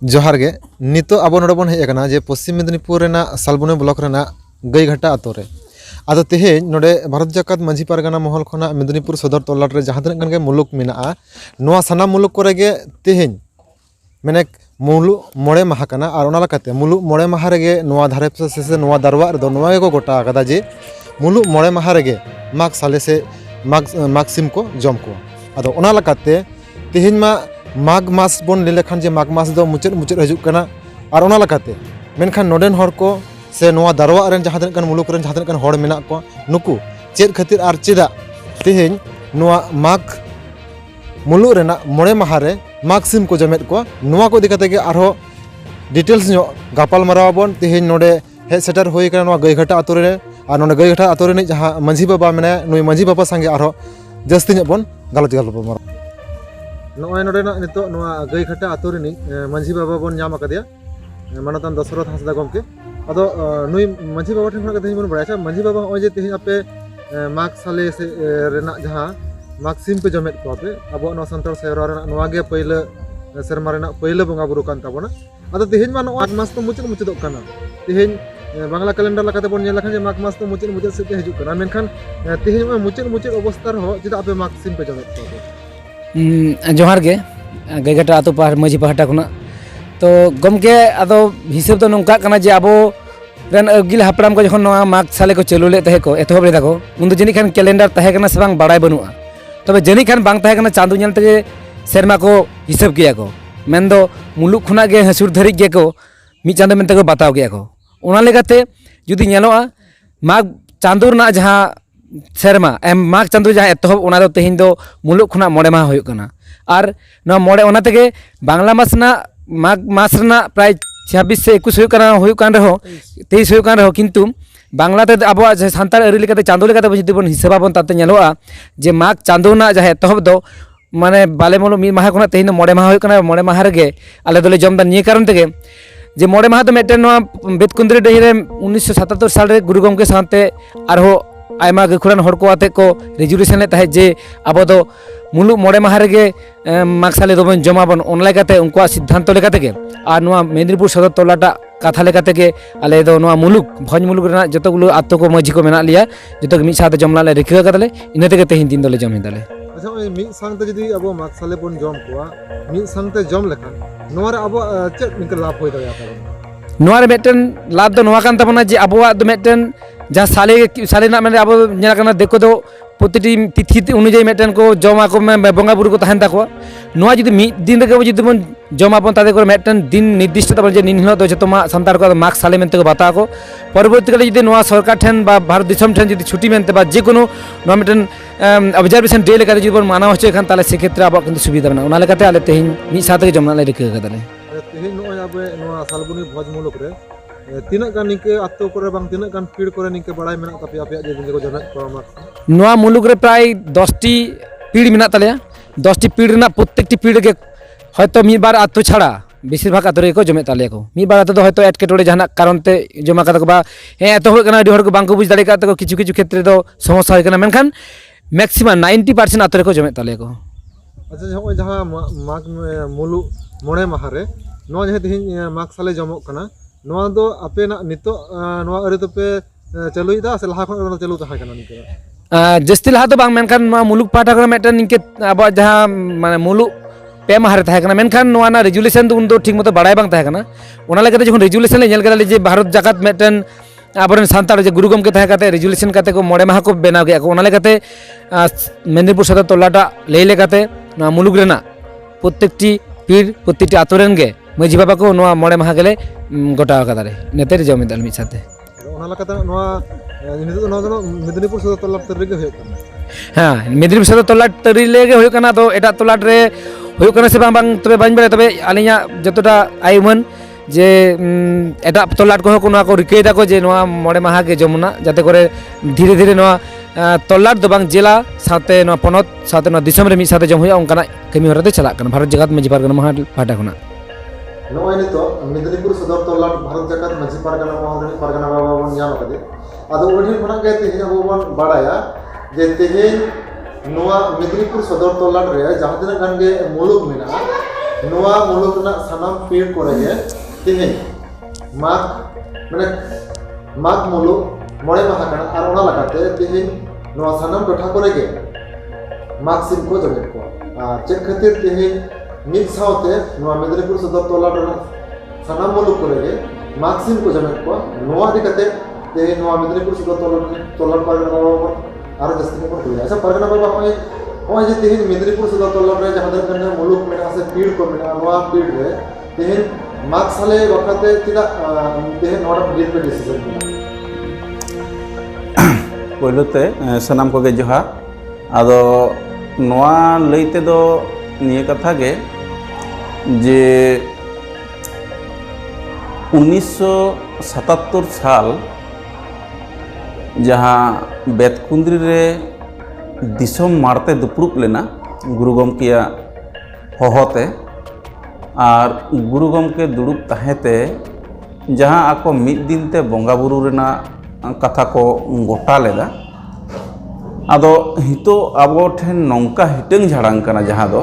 जोहार गे नितो अब नोडे बन हेज जे पश्चिम मेदिनीपुर सालबुनी ब्लॉक गईघाटा आतो रे आदो तेहेज नोडे भारत जाकात मांझी पारगाना महल खना मेदिनीपुर सदर तलाट रे जहाँ तक मुलुक मेना नोआ साना मुलुक करे गे तेहेज माने मुलुक मोड़े माहा कना और ओना लकाते मुलुक मोड़े माहा रेगे नोआ धारे से नोआ दरवा रेदो नोआ गेको गोटा आकादा जे मुलुक मोड़े माहा रेगे माग साले से माग सिम को जम को आदो ओना लकाते तेहेज मा माग मास बन ले लेखान जे माग मास दो मुचाद मुचाद हजुक कना और ओना लकाते मेनखान नोडेन हर को से नोआ दरवा रेन जहाँ तक मुलुक रेन जहाँ तक हर मेना को नुकु चेद खातिर और चेदा तेहेज नोआ माग मुलुक रेना मोड़े माहा रे माग सिम को जमेद को नोआ को दिखाते गे आरो details no Gopal माराबन तेहेज नोडे hedge shutter होई कना नोआ गईघाटा आतो रे और नोडे गईघाटा आतो रे जहाँ मांझी बाबा मेना नुई मांझी बाबा संगे आरो जस्ती नो बन गालत मारा नोए नोडेना नितो नोआ गईघाटा आतो रे मांझी बाबा बन नाम आकादिया मानतान दशरथ हांसदा गमके अदो नुई मांझी बाबा ठेन तेहेज बन बड़ाया मांझी बाबा होय जे तेहेज आपे माग साले से रेना जहाँ माग सिम पे जमेद को पे अब सानतार सेवरा रेना नोआ गे पहले सेरमा रेना पहले बंगा बुरु कान ताबोना अदो तेहेज मा माग मास तो मुचाद मुचादोग काना तेहेज बांग्ला कैलेंडर लकाते बन नेल लखान जे माग मास तो मुचाद मुचाद से हजुक काना मेनखान तेहेज मा मुचाद मुचाद अवस्था हो जेदा आपे माग सिम पे जमेद को जोहार गे गईघाटा आतो पार मांझी पाहटा खुना तो गमके आदो हिसाब तो नोंका कना जे आबो रेन अगिल हापड़ाम को जखन नोआ माग साले को चलू ले तहे को एतहब लेदा को उन जनी खान कैलेंडर तहे कना से बांग बाड़ाय बनुआ तबे जनी खान बांग तहे कना चांदू नेल तेगे सेरमा को हिसाब किया को मेनदो मुलुक खुना गे हसुर धरी गे को मी चांदो मेनते को बताव गया को ओना लेगाते जुदी नेलोआ माग चांदू रना जहां सेरमा एम माग चांदू जहां एतहब ओना दो तेहिन दो मुलुक खुना मोड़े मा होय कना और नो मोड़े ओना तेगे बांग्ला मासना माग मास रना प्राय 26 से 21 हुई कान रहो 23 हुई कान रहो किंतु बांग्लाते अब सानतार अरी लेकाते चांदो लेकाते जुदी बन हिसाबाबन ताते नेलोआ जे माग चांदो ना जहां एतहब दो माने बाले मुलुक मी माहा खुना तेहिन मोड़े माहा हुई कना मोड़े माहा रेगे आले दोले जमदा निये कारण तेगे जे मोड़े माहा तो मेटेन बेतकुंद्री डही रे 1977 साल रे गुरु गमके साथे आरो आयमा गखुरान हर को आते को रेजुलेशन ले ताहे जे अब दो मुलुक मोड़े माहा रेगे माग साले दोबन जमाबन ओन लेकाते उनका सिद्धांत लेकाते गे और नोआ मेदिनीपुर सदर तलाटा कथा लेकाते गे आले दो नोआ मुलुक भोज मुलुक रेना जतोगुलो आतो को मांझी को मेना लिया जतो मिद साथे जमला ले रिका कदाले इना तेगे तेहिन दिन दोले जम हिदाले अच्छा मिद संगते जदी अब माग साले बन जम कोआ मिद संगते जम लेखान नोआ रे अब चेक निक लाभ होय दया ताबन नोआ रे मेटन लाभ दो नोआ कान ताबना जे अबवा दो मेटन जहाँ साले ना मैंने अब नेला देखो तो प्रति तिथि अनुजाई मेटन को जमा को बंगा बुरु को तहन ताको नोआ जुदी मिद दिन रे जुदी बन जमाबन तादे को मेटन दिन निर्दिष्ट तबन जे निन हिलो दो जतो मा संतार को माग साले मेनते को बता को परवर्ती काले जुदी नोआ सरकार ठेन बा भारत दिसम ठेन जुदी छुट्टी मेनते बा जे कोनो नोआ मेटन ऑब्जर्वेशन डे लेका जुदी बन माना होचे खान ताले से क्षेत्र अब किंतु सुविधा बना ओना लेकाते आले तेहिन मिद साथे जमना ले रिका कदाले तेहिन नोआ आबे नोआ सालबुनी भोज मुलुक रे तीना गान निके आतो करे बांग तीना गान पीड़ करे निके बड़ाई मेना तापे आपे जे दिन को जमेद को माग नोआ मुलुक रे प्राय 10टी पीड़ मेना तलेया 10टी पीड़ रेना प्रत्येकटी पीड़ के हयतो मिद बार आतो छाड़ा बेसिर भाग आतो रे को जमेद ताले को मिद बार आतो दो हयतो एटकेटोड़े जहाना कारण ते जमा कता को बा हे एतो होय कना अडी हर को बांग को बुझ दाड़े काते को किछु किछु क्षेत्र दो समस्या होय कना मेनखान मैक्सिमम 90% आतो रे को जमेद ताले को अच्छा होय जहां माग मुलुक मोड़े माहा रे नोआ जे तेहिन माग साले जमोक कना नोआ दो आपे ना नितो नोआ अरे तो पे चलुइदा से लहा खन चलु तहा कना निके जस्ती लहा तो बांग मेनखान मुलुक पाटा को मेटन निके अब जहां माने मुलुक पे माहा रे ताहे कना मेनखान नोआ ना रेजुलेशन दो उन दो ठीक मतो बाड़ाय बांग ताहे कना ओना लेकाते जखन रेजुलेशन ले नेल कदा जे भारत जाकात मेटन आबरन सानतार जे गुरु गमके ताहे काते रेजुलेशन काते को मोड़े माहा को बेनाव गया को ओना लेकाते मेदिनीपुर सदर तलाटा ले लेकाते नोआ मुलुक रेना प्रत्येकटी पीड़ प्रत्येकटी आतोरेन गे मांझी बाबा को नोआ मोड़े माहा गेले गोटा कदारे नेते जमी दाल मिद साथे ओना लकाते नोआ नितो नोआ दो मेदिनीपुर सदर तलाट तरी गे होय कना हां मेदिनीपुर सदर तलाट तरी लेगे होय कना तो एटा तलाट रे होय कना से बांग तबे बाñ बड़े तबे आलिया जतोटा आयुमन जे एटा तलाट को नोआ को रिकेदा को जे नोआ मोड़े माहा के जमुना जाते करे धीरे धीरे नोआ तलाट दो बांग जिला साथे नोआ पनत साथे नोआ दिसम रे मिद साथे जम होया उनकाना कमी होरा दे चला कना भारत जगत मांझी पारगाना महा पाटा खुना नोआ नितो मेदिनीपुर सदर तलाट भारत जाकात मांझी पारगाना महल पारगाना बाबा बन नाम कदे आदो ओढी खना गे तेहिन अब बन बाड़ाया जे तेहिन नोआ मेदिनीपुर सदर तलाट रे जहां दिन गान गे मुलुक मेना ᱱᱚᱣᱟ ᱢᱩᱞᱩᱠ ᱨᱮᱱᱟᱜ ᱥᱟᱱᱟᱢ ᱯᱤᱲ ᱠᱚᱨᱮ ᱜᱮ ᱛᱮᱦᱮᱧ ᱢᱟᱜᱽ ᱢᱟᱱᱮ ᱢᱟᱜᱽ ᱢᱩᱞᱩᱠ ᱢᱚᱬᱮ ᱢᱟᱦᱟ ᱠᱟᱱᱟ ᱟᱨ ᱚᱱᱟ ᱞᱮᱠᱟᱛᱮ ᱛᱮᱦᱮᱧ ᱱᱚᱣᱟ ᱥᱟᱱᱟᱢ ᱴᱚᱴᱷᱟ ᱠᱚᱨᱮ ᱜᱮ ᱢᱟᱜᱽ ᱥᱤᱢ ᱠᱚ ᱡᱚᱢᱮᱫ ᱠᱚᱣᱟ ᱟᱨ ᱪᱮᱫ ᱠᱷᱟᱹᱛᱤᱨ ᱛᱮᱦᱮᱧ ᱢᱤᱫ ᱥᱟᱶᱛᱮ ᱱᱚᱣᱟ ᱢᱮদিᱱᱤᱯᱩᱨ ᱥᱚᱫᱚᱨ ᱛᱚᱞᱞᱟᱴ ᱨᱮᱱᱟᱜ ᱥᱟᱱᱟम ᱢᱩᱞᱩᱠ ᱠᱚᱨᱮ ᱜᱮ ᱢᱟᱜᱽ ᱥᱤᱢ ᱠᱚ ᱡᱚᱢᱮᱫ ᱠᱚᱣᱟ ᱱᱚᱣᱟ ᱤᱫᱤ ᱠᱟᱛᱮ ᱛᱮᱦᱮᱧ ᱱᱚᱣᱟ ᱢᱮদিᱱᱤᱯᱩर ᱥᱚᱫᱚᱨ ᱛᱚᱞᱞᱟᱴ ᱯᱟᱨᱜᱟᱱᱟ ᱵᱟᱵᱟ ᱟᱨ ᱡᱟᱹᱥᱛᱤ ᱧᱚᱜ ᱵᱚᱱ ᱠᱩᱞᱤᱭᱟ ᱟᱪᱪᱷᱟ ᱯᱟᱨᱜᱟᱱᱟ ᱵᱟᱵᱟ ᱱᱚᱜᱼᱚᱭ ᱡᱮ ᱛᱮᱦᱮᱧ ᱢᱮদিᱱᱤᱯᱩर ᱥᱚᱫᱚᱨ ᱛᱚᱞᱞᱟᱴ ᱨᱮ ᱡᱟᱦᱟᱸ ᱛᱤᱱᱟᱹᱜ ᱢᱩᱞᱩᱠ ᱢᱮᱱᱟᱜᱼᱟ ᱥᱮ ᱯᱤᱲ ᱠᱚ ᱢᱮᱱᱟᱜᱼᱟ ᱱᱚᱣᱟ ᱯᱤᱲ ᱨᱮ ᱛᱮᱦᱮᱧ ᱢᱟᱜᱽ ᱥᱟᱞᱮ ᱵᱟᱠᱷᱨᱟᱛᱮ ᱪᱮᱫᱟᱜ ᱛᱮᱦᱮᱧ ᱱᱚᱣᱟ ᱰᱤᱞ ᱯᱮ ᱰᱤᱥᱤᱥᱚᱱ ᱠᱮᱫᱟ पहलुते सनाम को जोहार आदो नवा लईते दो निये कथा गे जे 1977 साल जहाँ बेतकुंद्री रे दिसोम मारते दुपड़ुब लेना गुरु गमकिया होहोते और गुरु गमके दुड़ुब ताहेते जहाँ आको मिद दिन ते बोंगा बुरु रेना कथा को गोटा लेदा आदो हितो आबो ठेन नौका हिटंग झाड़ांग कना जहाँ दो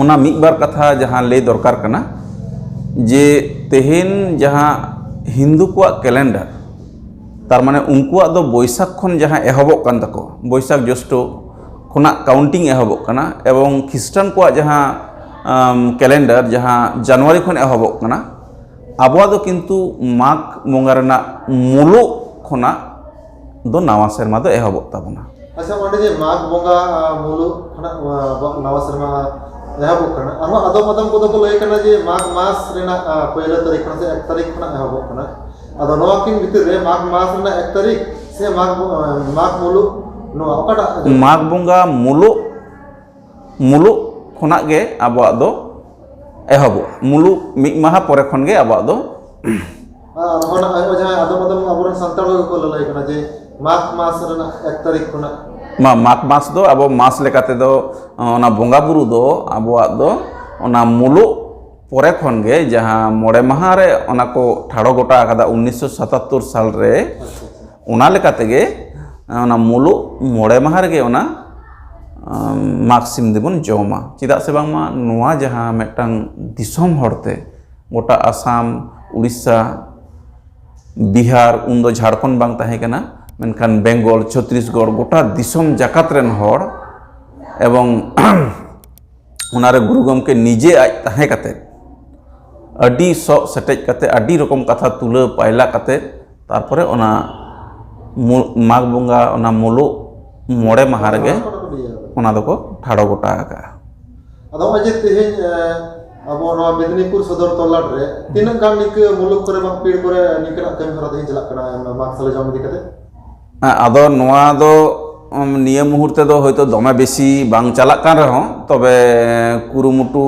उना मिद बार कथा जहाँ ले दरकार कना जे तेहेन जहाँ हिंदू को कैलेंडर तार माने उनकुआ दो बैसाख खन जहाँ एहबोग कान तको बैसाख ज्येष्ठ खुना काउंटिंग एहबोग कना एवं ख्रिस्टान को जहाँ कैलेंडर जहाँ जनवरी खन एहबोग कना आबो दो किंतु माघ बंगा रेना मुलुग खुना दो नवा सेरमा दो एहबोग ताबोना अच्छा ओंडे जे माघ बंगा मुलुग खुना नवा सेरमा एहबोग कना आरो आदम आदम को दो लय कना जे माघ मास रेना पहला तारीख खन से 1 तारीख खुना एहबोग कना आदो नवा किन भीतर रे माघ मास रेना 1 तारीख से माघ मुलुग नवा ओकाटा माघ बंगा मुलुग खुना गे आबो दो एहबो मुलुग मिद माहा परे खन गे आबो दो और होना आयो जहां आदम आदम आबोरन संताड़ को लय कना जे माघ मास रेना 1 तारीख खुना माघ मास दो अब मास लेकाते दो ओना बोंगा बुरु दो अब दो ओना मुलुग परे खन गे जहाँ मोड़े माह रे ओना को ठाड़ो गोटा आकादा 1977 साल रे ओना लेकाते गे ओना मुलुग मोड़े माह रे गे ओना माघ सिम देबन जमा चिदा से बांगमा नोआ जहाँ मेटांग दिसोम हरते गोटा आसाम उड़ीसा बिहार उन दो झारखंड बांग ताहे कना मेनखान बेंगल छत्तीसगढ़ गोटा दिसोम जाकात रेन हर एवं उनारे गुरु गमके निजे आज ताहे काते अडी सो सेटेज काते अडी रकम कथा तुला पायला काते तारपरे ओना माघ बंगा ओना मुलुग मोड़े माह रेगे ओना दको ठाड़ो गोटा आका आदो अजे तेहेन अब मेदिनीपुर सदर तल्लाट रे तीना गान निक मुलुक करे बा पीड़ करे निकना कमी हरा तेहेन चला कना माघ साले जम इदी कते आदो नोआ दो निये मुहूर्ते दो होयतो दमे बेसी बांग चला कान रहो तबे कुरुमुटु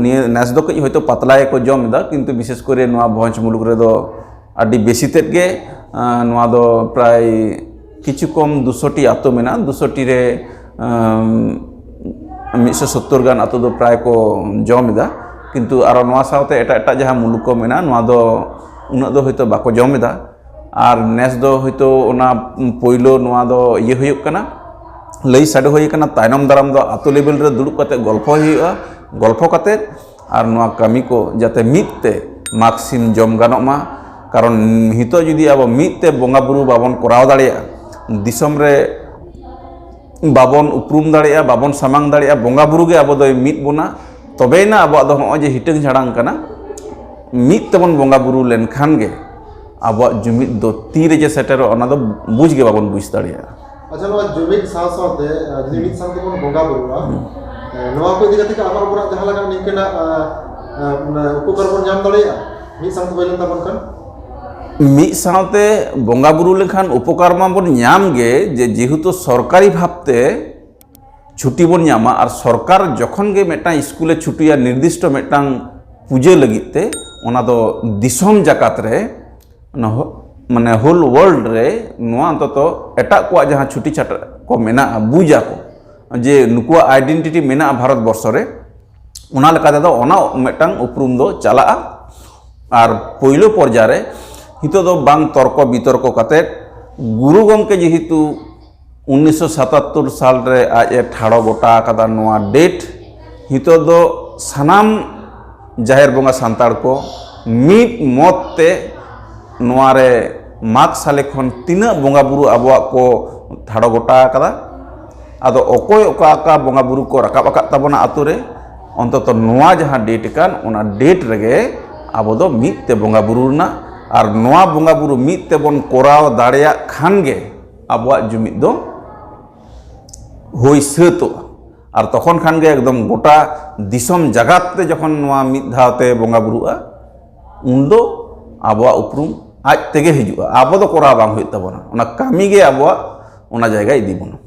निये नेस दो कई होयतो पतला को जमदा किंतु विशेष करे नोआ भंज मुलुक रे दो आडी बेसी तेत गे नोआ दो प्राय किछु कम 200 टी आतो मेना 200 टी रे 170 गान आतो दो प्राय को जमदा किंतु आरो नोआ सावते एटा एटा जहां मुलुक को मेना नोआ दो उना दो होयतो बाको जमदा और नेस दो होयतो ओना पोइलो नोआ दो ये हुयुक कना लई साडे हुई कना तायनम दाराम दो आतो लेवल रे दुड़ुब कते गल्प हुयुआ गल्प कते और नोआ कामी को जाते मिदते माघ सिम जम गानोमा कारण हितो जुदी अब मिदते बोंगा बुरु बाबन कराव दाड़िया दिसम रे बाबन उपरूम दाड़िया बाबन सामांग दाड़िया बोंगा बुरु गे अब दो मिद बोना तबेना अब दो हो जे हिटंग झाड़ांग कना मिद तबन बोंगा बुरु लेनखान गे अब जुमिद दो तीरे जे सेटर ओना दो बुझ गे बाबन बुझ दाड़िया अच्छा नोआ जुमिद साव सावते जुमिद सावते कोन बोंगा बुरुआ नोआ को इदी कते आमार बोरा जहां लगा निकना उपकार बन जाम दाड़िया मिद सावते बैलन तबन कन मिद सावते बोंगा बुरु लेखान उपकार मा बन ᱧᱟᱢ गे जे जेहेतु सरकारी भाबते छुट्टी बन ᱧᱟᱢᱟ और सरकार जखन गे मेटांग स्कूले छुट्टिया निर्दिष्ट मेटांग पूजे लगिते ओना दो दिसोम जाकात रे माने होल वर्ल्ड रे नोआ अंततो एटा को जहाँ छुट्टी छाटा को मेना बुझा को जे नुकुआ आइडेंटिटी मेना भारत वर्ष रे ओना लेकाते दो ओना मेटांग उपरूम दो चला और पहिलो पर्याय रे हितो दो बांग तर्क बितर्क काते गुरु गमके जेहेतु 1977 साल रे आज ठाड़ो गोटा कदा नोआ डेट हितो दो सानाम जाहिर बोंगा सांताड़ को मीट मत ते नोआरे माग साले खन तीना बोंगा बुरु आबोआ को थाड़ो गोटा कदा आदो ओकोय ओका ओका बोंगा बुरु को रकाब आकाद ताबोना आतु रे अंतत नोआ जहां डेट कान ओना डेट रेगे आबो दो मीट ते बोंगा बुरु ना और नोआ बोंगा बुरु मीट ते बोन कोराव दाड़ेया खान गे आबोआ जुमिद दो होई सेतो और तखन खान गे एकदम गोटा दिसम जगत ते जखन नोआ मीट धावते बोंगा बुरुआ उन दो आबोआ उपरुम आज तेगे हिजुआ आबो दो कोराव बांग हुई ताबोना ओना कामी गे आबोआ ओना जायगा इदी बोना।